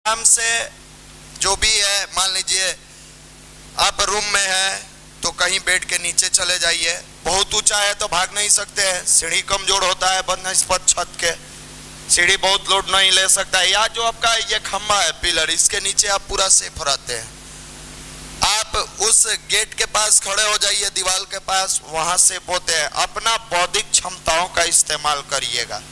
आराम से जो भी है, मान लीजिए आप रूम में है तो कहीं बेड के नीचे चले जाइए। बहुत ऊंचा है तो भाग नहीं सकते हैं, सीढ़ी कमजोर होता है बनस्पत छत के, सीढ़ी बहुत लोड नहीं ले सकता है। या जो आपका ये खंभा है पिलर, इसके नीचे आप पूरा सेफ रहते हैं। आप उस गेट के पास खड़े हो जाइए, दीवार के पास, वहां सेफ होते हैं। अपना बौद्धिक क्षमताओं का इस्तेमाल करिएगा।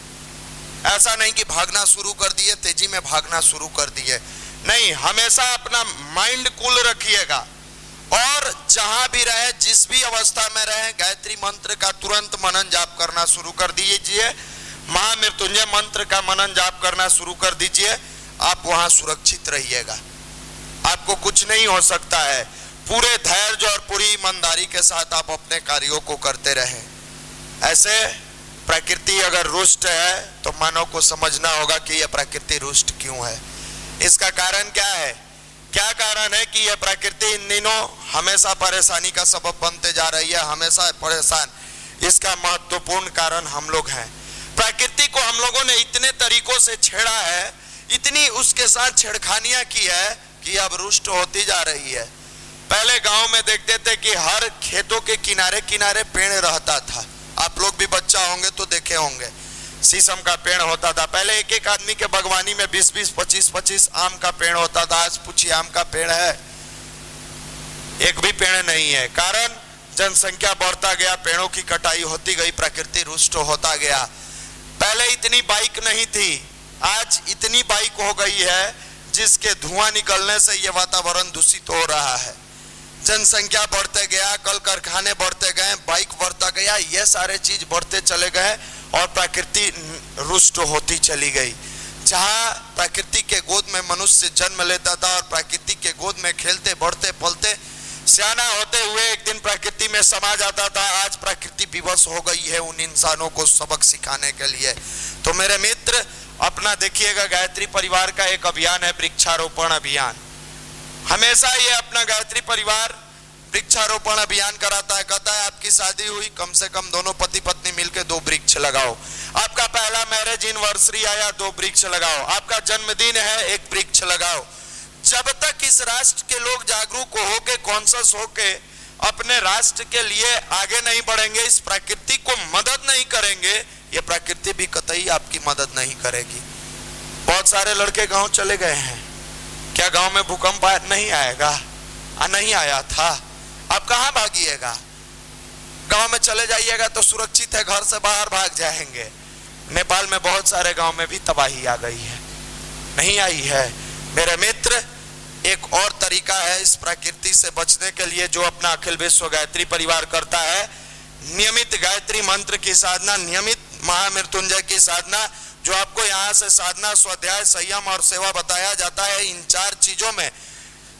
ऐसा नहीं कि भागना शुरू कर दिए, तेजी में भागना शुरू कर दिए, नहीं। हमेशा अपना माइंड कूल रखिएगा और जहां भी रहे, जिस भी अवस्था में रहे, गायत्री मंत्र का तुरंत मनन जाप करना शुरू कर दीजिए। महामृत्युंजय मंत्र का मनन जाप करना शुरू कर दीजिए। आप वहां सुरक्षित रहिएगा, आपको कुछ नहीं हो सकता है। पूरे धैर्य और पूरी ईमानदारी के साथ आप अपने कार्यों को करते रहें। ऐसे प्रकृति अगर रुष्ट है तो मानव को समझना होगा कि यह प्रकृति रुष्ट क्यों है। इसका कारण क्या है? क्या कारण है कि यह प्रकृति इन दिनों हमेशा परेशानी का सबब बनते जा रही है, हमेशा परेशान। इसका महत्वपूर्ण कारण हम लोग हैं। प्रकृति को हम लोगों ने इतने तरीकों से छेड़ा है, इतनी उसके साथ छेड़खानियां की है कि अब रुष्ट होती जा रही है। पहले गांव में देखते थे कि हर खेतों के किनारे किनारे पेड़ रहता था। आप लोग भी बच्चा होंगे तो देखे होंगे, शीशम का पेड़ होता था। पहले एक एक आदमी के बागवानी में 20-20, 25-25 आम का पेड़ होता था। आज पूछिए आम का पेड़ है? एक भी पेड़ नहीं है। कारण जनसंख्या बढ़ता गया, पेड़ों की कटाई होती गई, प्रकृति रुष्ट होता गया। पहले इतनी बाइक नहीं थी, आज इतनी बाइक हो गई है जिसके धुआं निकलने से ये वातावरण दूषित हो रहा है। जनसंख्या बढ़ते गया, कल कारखाने बढ़ते गए, बाइक बढ़ता गया, ये सारे चीज बढ़ते चले गए और प्रकृति रुष्ट होती चली गई। जहां प्रकृति के गोद में मनुष्य जन्म लेता था और प्रकृति के गोद में खेलते बढ़ते पलते सियाना होते हुए एक दिन प्रकृति में समा जाता था, आज प्रकृति विवश हो गई है उन इंसानों को सबक सिखाने के लिए। तो मेरे मित्र, अपना देखिएगा, गायत्री परिवार का एक अभियान है, वृक्षारोपण अभियान। हमेशा ये अपना गायत्री परिवार वृक्षारोपण अभियान कराता है। कहता है आपकी शादी हुई, कम से कम दोनों पति पत्नी मिलकर 2 वृक्ष लगाओ। आपका पहला मैरिज एनिवर्सरी आया, 2 वृक्ष लगाओ। आपका जन्मदिन है, 1 वृक्ष लगाओ। जब तक इस राष्ट्र के लोग जागरूक होके, कॉन्शियस होके अपने राष्ट्र के लिए आगे नहीं बढ़ेंगे, इस प्रकृति को मदद नहीं करेंगे, ये प्रकृति भी कतई आपकी मदद नहीं करेगी। बहुत सारे लड़के गांव चले गए हैं। क्या गांव में भूकंप नहीं आएगा? नहीं आया था। आप कहां भागिएगा? गांव में चले जाइएगा तो सुरक्षित है, घर से बाहर भाग जाएंगे। नेपाल में बहुत सारे गांव में भी तबाही आ गई है, नहीं आई है। मेरे मित्र, एक और तरीका है इस प्रकृति से बचने के लिए जो अपना अखिल विश्व गायत्री परिवार करता है। नियमित गायत्री मंत्र की साधना, नियमित महामृत्युंजय की साधना, जो आपको यहाँ से साधना, स्वाध्याय, संयम और सेवा बताया जाता है। इन 4 चीजों में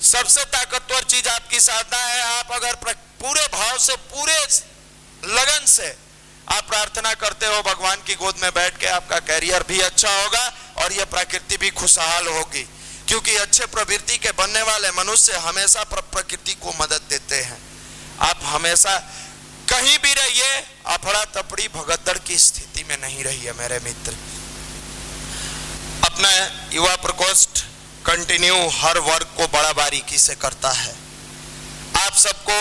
सबसे ताकतवर चीज आपकी साधना है। आप अगर पूरे भाव से, पूरे लगन से आप प्रार्थना करते हो भगवान की गोद में बैठ के, आपका कैरियर भी अच्छा होगा और यह प्रकृति भी खुशहाल होगी। क्योंकि अच्छे प्रवृत्ति के बनने वाले मनुष्य हमेशा प्रकृति को मदद देते हैं। आप हमेशा कहीं भी रहिए, अफड़ा तफड़ी भगदड़ की स्थिति में नहीं रहिए मेरे मित्र। अपना युवा प्रकोष्ठ कंटिन्यू हर वर्ग को बड़ा बारीकी से करता है। आप सबको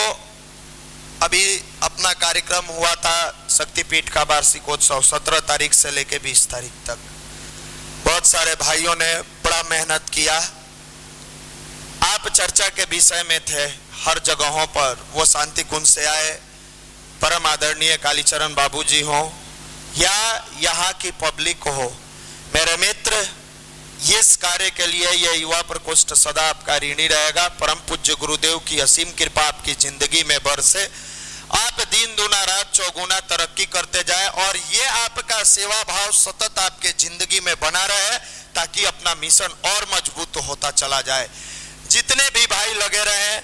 अभी अपना कार्यक्रम हुआ था शक्तिपीठ का वार्षिकोत्सव, 17 तारीख से लेके 20 तारीख तक। बहुत सारे भाइयों ने बड़ा मेहनत किया। आप चर्चा के विषय में थे हर जगहों पर, वो शांति कुंज से आए, परम आदरणीय कालीचरण बाबूजी हो या यहाँ की पब्लिक हो। मेरे मित्र, इस कार्य के लिए यह युवा प्रकोष्ठ सदा आपका ऋणी रहेगा। परम पूज्य गुरुदेव की असीम कृपा आपकी जिंदगी में बरसे, आप दिन दुना रात चौगुना तरक्की करते जाए और ये आपका सेवा भाव सतत आपके जिंदगी में बना रहे, ताकि अपना मिशन और मजबूत होता चला जाए। जितने भी भाई लगे रहे,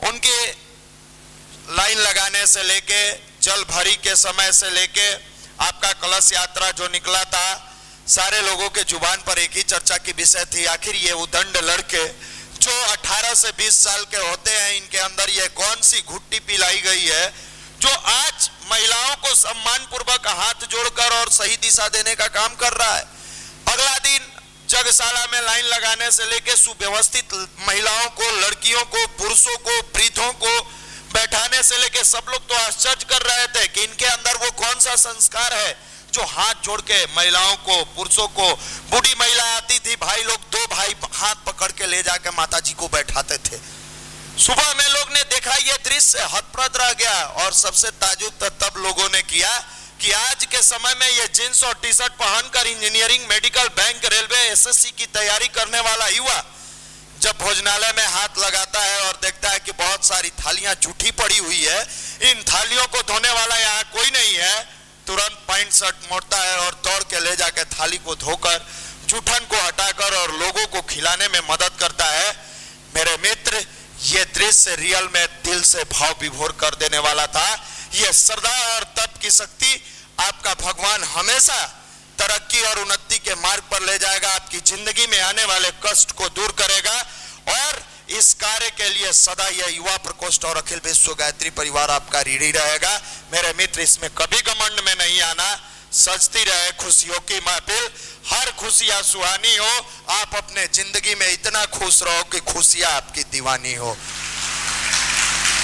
उनके लाइन लगाने से लेके, जल भरी के समय से लेके, आपका कलश यात्रा जो निकला था, सारे लोगों के जुबान पर एक ही चर्चा की विषय थी, आखिर ये उदंड लड़के जो 18 से 20 साल के होते हैं, इनके अंदर ये कौन सी घुट्टी पिलाई गई है जो आज महिलाओं को सम्मान पूर्वक हाथ जोड़कर और सही दिशा देने का काम कर रहा है। अगला दिन जगशाला में लाइन लगाने से लेके सुव्यवस्थित महिलाओं को, लड़कियों को, पुरुषों को, वृद्धों को बैठाने से लेके सब लोग तो आश्चर्य कर रहे थे कि इनके अंदर वो कौन सा संस्कार है जो हाथ जोड़ के महिलाओं को, पुरुषों को, बूढ़ी महिला आती थी, भाई लोग दो भाई हाथ पकड़ के ले जाके माता जी को बैठाते थे। सुबह में लोग ने देखा ये दृश्य, हतप्रभ रह गया। और सबसे ताजुब तब लोगों ने किया कि आज के समय में ये जींस और टी शर्ट पहनकर engineering, medical, bank, railway, SSC की तैयारी करने वाला युवा जब भोजनालय में हाथ लगाता है और देखता है कि बहुत सारी थालियां जूठी पड़ी हुई है, इन थालियों को धोने वाला यहाँ कोई नहीं है, तुरंत पैंट शर्ट मोड़ता है और दौड़ के ले जाकर थाली को धोकर जूठन को हटाकर और लोगों को खिलाने में मदद करता है। मेरे मित्र, ये दृश्य रियल में दिल से भाव विभोर कर देने वाला था। ये श्रद्धा और तप की शक्ति आपका भगवान हमेशा तरक्की और उन्नति के मार्ग पर ले जाएगा, आपकी जिंदगी में आने वाले कष्ट को दूर करेगा। और इस कार्य के लिए सदा यह युवा प्रकोष्ठ और अखिल विश्व गायत्री परिवार आपका ऋणी रहेगा। मेरे मित्र, इसमें कभी घमंड में नहीं आना। सजती रहे खुशियों की महफिल, हर खुशियां सुहानी हो। आप अपने जिंदगी में इतना खुश रहो कि खुशियां आपकी दीवानी हो।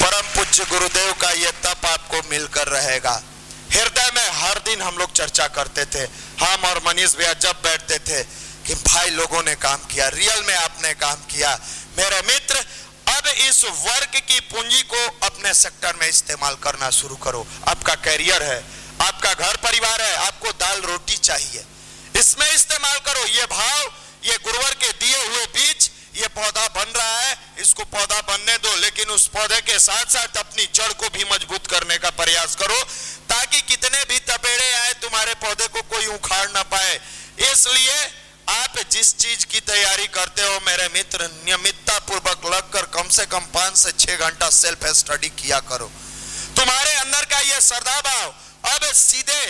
परम पूज्य गुरुदेव का ये तप आपको मिलकर रहेगा। हृदय में हर दिन हम लोग चर्चा करते थे, हम और मनीष भैया जब बैठते थे कि भाई लोगों ने काम किया, रियल में आपने काम किया। मेरे मित्र, अब इस वर्ग की पूंजी को अपने सेक्टर में इस्तेमाल करना शुरू करो। आपका कैरियर है, आपका घर परिवार है, आपको दाल रोटी चाहिए, इसमें इस्तेमाल करो। ये भाव, ये गुरुवर के दिए हुए बीज, ये पौधा बन रहा है, इसको पौधा बनने दो, लेकिन उस पौधे के साथ साथ अपनी जड़ को भी मजबूत करने का प्रयास करो, ताकि कितने भी तपेड़े आए तुम्हारे पौधे को कोई उखाड़ ना पाए। इसलिए आप जिस चीज की तैयारी करते हो मेरे मित्र, नियमितता पूर्वक लगकर कम से कम 5 से 6 घंटा सेल्फ स्टडी किया करो। तुम्हारे अंदर का यह श्रद्धा भाव अब सीधे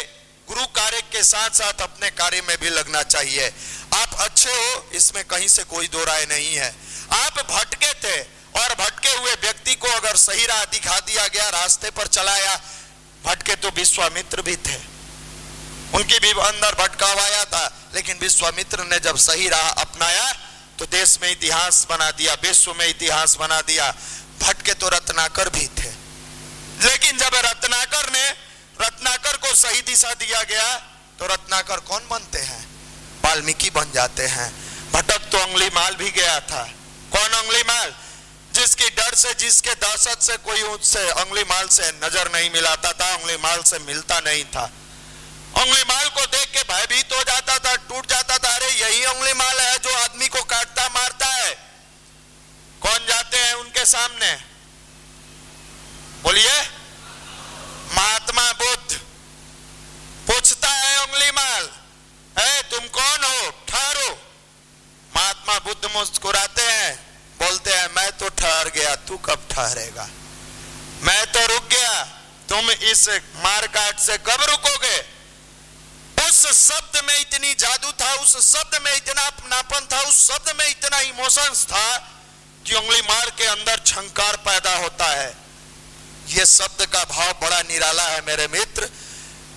गुरु कार्य के साथ साथ अपने कार्य में भी लगना चाहिए। आप अच्छे हो, इसमें कहीं से कोई दो राय नहीं है। आप भटके थे और भटके हुए व्यक्ति को अगर सही राह दिखा दिया गया, रास्ते पर चलाया, भटके तो विश्वामित्र भी थे, उनकी भी अंदर भटकाव आया था, लेकिन विश्वामित्र ने जब सही राह अपनाया तो देश में इतिहास बना दिया, विश्व में इतिहास बना दिया। भटके तो रत्नाकर भी थे, लेकिन जब रत्नाकर को सही दिशा दिया गया तो रत्नाकर कौन बनते हैं? वाल्मीकि बन जाते हैं। भटक तो अंगुलीमाल भी गया था। कौन अंगुलीमाल? जिसकी डर से, जिसके दहशत से कोई उससे अंगुलीमाल से नजर नहीं मिलाता था, अंगुलीमाल से मिलता नहीं था। अंगुलीमाल को देख के भयभीत हो जाता था, टूट जाता था, अरे यही अंगुलीमाल है जो आदमी को काटता मारता है। कौन जाते हैं उनके सामने? बोलिए, महात्मा बुद्ध। पूछता है अंगुलीमाल, तुम कौन हो? ठहरो। महात्मा बुद्ध मुस्कुराते हैं, बोलते हैं मैं तो ठहर गया, तू कब ठहरेगा? मैं तो रुक गया, तुम इस मारकाट से कब रुकोगे? उस शब्द में इतनी जादू था, उस शब्द में इतना अपनापन था, उस शब्द में इतना इमोशंस था कि अंगुलीमाल के अंदर झंकार पैदा होता है। यह शब्द का भाव बड़ा निराला है मेरे मित्र।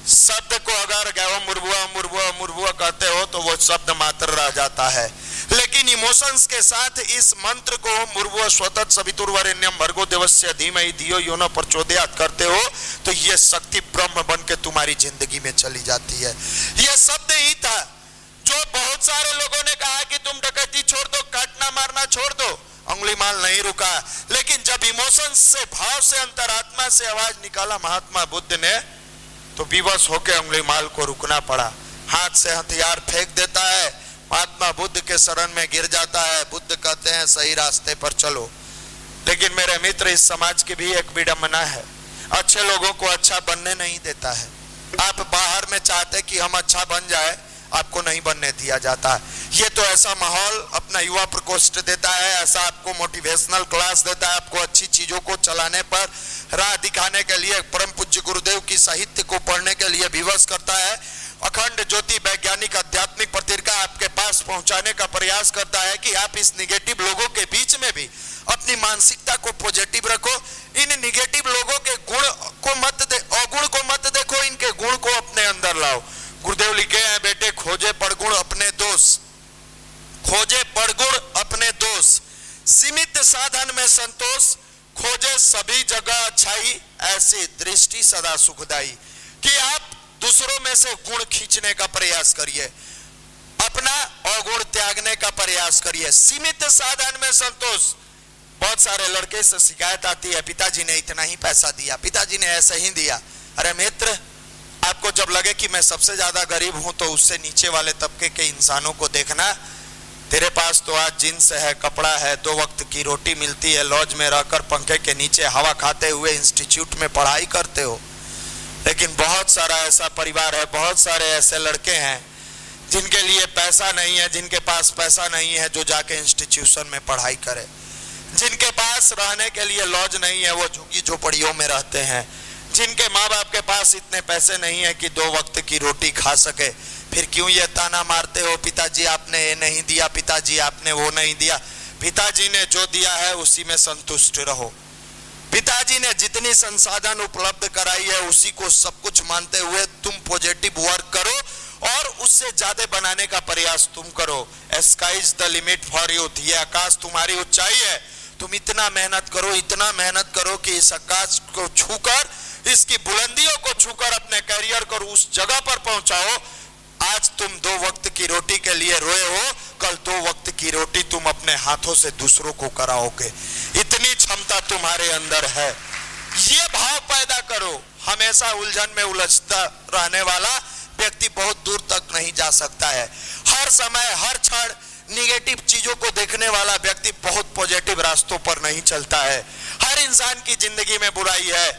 शब्द को अगर मुरबुआ मुरबुआ मुरबुआ कहते हो तो वो शब्द मात्र रह जाता है, लेकिन इमोशंस के साथ इस मंत्र को मुरबुआ स्वतः सवितुर्वरेण्यम भर्गो देवस्य धीमहि धियो यो न प्रचोदयात् करते हो तो ये शक्ति ब्रह्म बन के तुम्हारी जिंदगी में चली जाती है। यह शब्द ही था जो बहुत सारे लोगों ने कहा कि तुम डकैती छोड़ दो, काटना मारना छोड़ दो। अंगुलीमाल नहीं रुका, लेकिन जब इमोशंस से, भाव से, अंतरात्मा से आवाज निकाला महात्मा बुद्ध ने, तो विवश होकर अंगुलीमाल को रुकना पड़ा। हाथ से हथियार फेंक देता है, महात्मा बुद्ध के शरण में गिर जाता है। बुद्ध कहते हैं सही रास्ते पर चलो। लेकिन मेरे मित्र, इस समाज की भी एक विडंबना है, अच्छे लोगों को अच्छा बनने नहीं देता है। आप बाहर में चाहते कि हम अच्छा बन जाए, आपको नहीं बनने दिया जाता। ये तो ऐसा माहौल अपना युवा प्रकोष्ठ देता है, ऐसा आपको मोटिवेशनल क्लास देता है, आपको अच्छी चीजों को चलाने पर राह दिखाने के लिए, परम पूज्य गुरुदेव की साहित्य को पढ़ने के लिए विवश करता है। अखंड ज्योति वैज्ञानिक आध्यात्मिक पत्रिका आपके पास पहुंचाने का प्रयास करता है कि आप इस निगेटिव लोगों के बीच में भी अपनी मानसिकता को पॉजिटिव रखो। इन निगेटिव लोगों के गुण को मत अवगुण को मत देखो, इनके गुण को अपने अंदर लाओ। गुरुदेव लिखे हैं, बेटे खोजे परगुण अपने दोष, खोजे बड़गुण अपने दोष, सीमित साधन में संतोष, खोजे सभी जगह अच्छाई, ऐसी दृष्टि सदा सुखदाई। कि आप दूसरों में से गुण खींचने का प्रयास करिए, अपना अवगुण त्यागने का प्रयास करिए। सीमित साधन में संतोष। बहुत सारे लड़के से शिकायत आती है, पिताजी ने इतना ही पैसा दिया, पिताजी ने ऐसे ही दिया। अरे मित्र, आपको जब लगे कि मैं सबसे ज्यादा गरीब हूं तो उससे नीचे वाले तबके के इंसानों को देखना। तेरे पास तो आज जींस है, कपड़ा है, 2 वक्त की रोटी मिलती है, लॉज में रहकर पंखे के नीचे हवा खाते हुए इंस्टीट्यूट में पढ़ाई करते हो। लेकिन बहुत सारा ऐसा परिवार है, बहुत सारे ऐसे लड़के हैं जिनके लिए पैसा नहीं है, जिनके पास पैसा नहीं है जो जाके इंस्टीट्यूशन में पढ़ाई करे, जिनके पास रहने के लिए लॉज नहीं है वो झुग्गी झोपड़ियों में रहते हैं, जिनके माँ बाप के पास इतने पैसे नहीं है कि 2 वक्त की रोटी खा सके। फिर क्यों ये ताना मारते हो, पिताजी आपने ये नहीं दिया, पिताजी आपने वो नहीं दिया। पिताजी ने जो दिया है उसी में संतुष्ट रहो। पिताजी ने जितनी संसाधन उपलब्ध कराई है उसी को सब कुछ मानते हुए तुम पॉजिटिव वर्क करो और उससे ज्यादा बनाने का प्रयास तुम करो। Sky is the limit for youth. ये आकाश तुम्हारी ऊंचाई है। तुम इतना मेहनत करो, इतना मेहनत करो कि इस आकाश को छूकर, इसकी बुलंदियों को छूकर अपने करियर को उस जगह पर पहुंचाओ। आज तुम 2 वक्त की रोटी के लिए रोए हो, कल 2 वक्त की रोटी तुम अपने हाथों से दूसरों को कराओगे। इतनी क्षमता तुम्हारे अंदर है। ये भाव पैदा करो। हमेशा उलझन में उलझता रहने वाला व्यक्ति बहुत दूर तक नहीं जा सकता है। हर समय, हर क्षण निगेटिव चीजों को देखने वाला व्यक्ति बहुत पॉजिटिव रास्तों पर नहीं चलता है। हर इंसान की जिंदगी में बुराई है।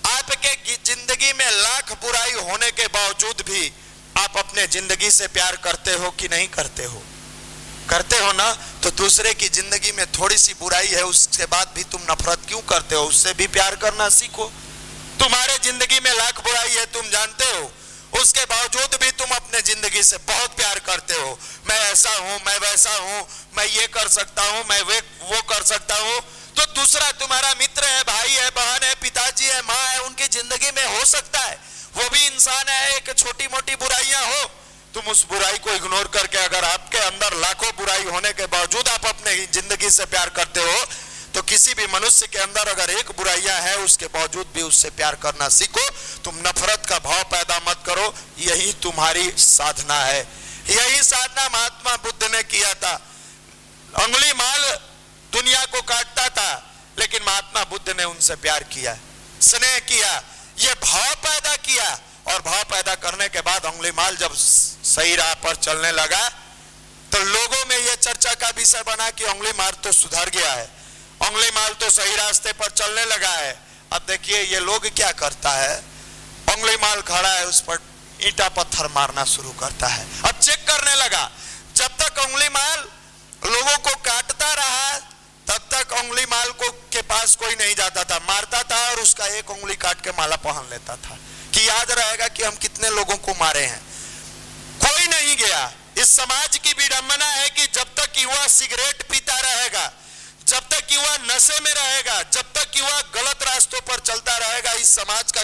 आपके जिंदगी में लाख बुराई होने के बावजूद भी आप अपने जिंदगी से प्यार करते हो कि नहीं करते हो? करते हो ना? तो दूसरे की जिंदगी में थोड़ी सी बुराई है, उसके बाद भी तुम नफरत क्यों करते हो? उससे भी प्यार करना सीखो। तुम्हारे जिंदगी में लाख बुराई है, तुम जानते हो, उसके बावजूद भी तुम अपने जिंदगी से बहुत प्यार करते हो। मैं ऐसा हूं, मैं वैसा हूं, मैं ये कर सकता हूं, मैं वो कर सकता हूं। तो दूसरा तुम्हारा मित्र है, भाई है, बहन है, पिताजी है, माँ है, उनकी जिंदगी में हो सकता है वो भी इंसान है, एक छोटी मोटी बुराइयां हो। तुम उस बुराई को इग्नोर करके, अगर आपके अंदर लाखों बुराई होने के बावजूद आप अपने जिंदगी से प्यार करते हो, तो किसी भी मनुष्य के अंदर अगर एक बुराइयां है उसके बावजूद भी उससे प्यार करना सीखो। तुम नफरत का भाव पैदा मत करो। यही तुम्हारी साधना है। यही साधना महात्मा बुद्ध ने किया था। अंगुली माल दुनिया को काटता था, लेकिन महात्मा बुद्ध ने उनसे प्यार किया, स्नेह किया, ये भाव पैदा किया। और भाव पैदा करने के बाद अंगुलीमाल जब सही राह पर चलने लगा तो लोगों में यह चर्चा का विषय बना कि अंगुलीमाल तो सुधर गया है, अंगुलीमाल तो सही रास्ते पर चलने लगा है। अब देखिए ये लोग क्या करता है, अंगुलीमाल खड़ा है, उस पर ईंटा पत्थर मारना शुरू करता है। अब चेक करने लगा। जब तक अंगुलीमाल लोगों को काटता रहा तब तक अंगुलीमाल को के पास कोई नहीं जाता था, मारता था और उसका एक उंगली काट के माला पहन लेता था कि याद रहेगा कि हम कितने लोगों को मारे हैं। कोई नहीं गया। इस समाज की विडंबना है कि जब तक युवा सिगरेट पीता रहेगा, जब तक युवा नशे में रहेगा, जब तक युवा गलत रास्तों पर चलता रहेगा, इस समाज का